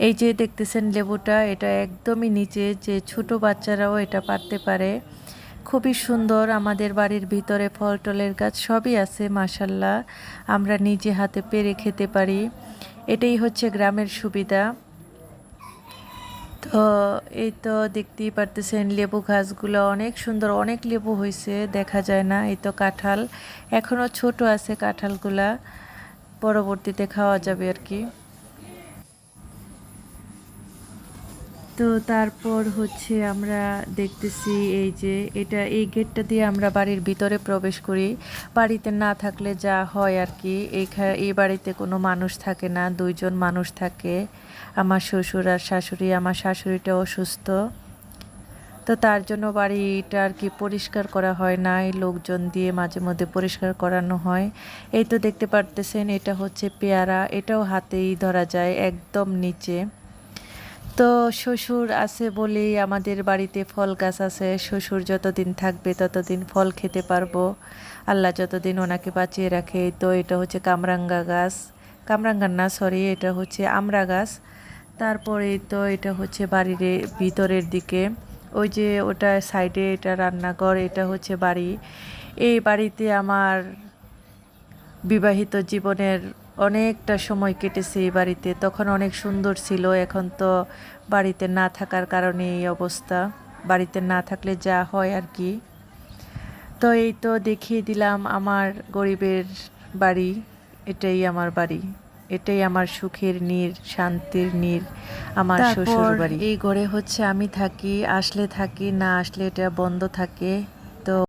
এই যে দেখতেছেন লেবুটা, এটা একদমই নিচে, যে ছোট বাচ্চারাও এটা পারতে পারে। খুবই সুন্দর। আমাদের বাড়ির ভিতরে ফল টলের গাছ সবই আছে মাশাল্লাহ। আমরা নিজে হাতে পেরে খেতে পারি। এটাই হচ্ছে গ্রামের সুবিধা। তো এই তো দেখতেই পারতেছেন লেবু গাছগুলো অনেক সুন্দর, অনেক লেবু হয়েছে, দেখা যায় না। এই তো কাঁঠাল এখনো ছোট আছে, কাঁঠালগুলা পরবর্তীতে খাওয়া যাবে আর কি। তো তারপর হচ্ছে আমরা দেখতেছি এই যে এটা, এই গেটটা দিয়ে আমরা বাড়ির ভিতরে প্রবেশ করি। বাড়িতে না থাকলে যা হয় আর কি, এই বাড়িতে কোনো মানুষ থাকে না, দুইজন মানুষ থাকে, আমার শ্বশুর আর শাশুড়ি। আমার শাশুড়িটা অসুস্থ, তো তার জন্য বাড়িটা আর কি পরিষ্কার করা হয় না, এই লোকজন দিয়ে মাঝে মধ্যে পরিষ্কার করানো হয়। এই তো দেখতে পারতেছেন এটা হচ্ছে পেয়ারা, এটাও হাতেই ধরা যায় একদম নিচে। তো শ্বশুর আছে বলেই আমাদের বাড়িতে ফল গাছ আছে। শ্বশুর যতদিন থাকবে ততদিন ফল খেতে পারবো, আল্লাহ যতদিন ওনাকে বাঁচিয়ে রাখে। তো এটা হচ্ছে কামরাঙ্গা গাছ, কামরাঙ্গা না সরি, এটা হচ্ছে আমড়া গাছ। তারপরে তো এটা হচ্ছে বাড়ির ভিতরের দিকে, ওই যে ওটা সাইডে এটা রান্নাঘর, এটা হচ্ছে বাড়ি। এই বাড়িতে আমার বিবাহিত জীবনের অনেকটা সময় কেটেছে এই বাড়িতে। তখন অনেক সুন্দর ছিল, এখন তো বাড়িতে না থাকার কারণে এই অবস্থা। বাড়িতে না থাকলে যা হয় আর কি। তো এই তো দেখিয়ে দিলাম আমার গরিবের বাড়ি। এটাই আমার বাড়ি, এটাই আমার সুখের নীড়, শান্তির নীড়, আমার শ্বশুর বাড়ি। এই ঘরে হচ্ছে আমি থাকি, আসলে থাকি, না আসলে এটা বন্ধ থাকে।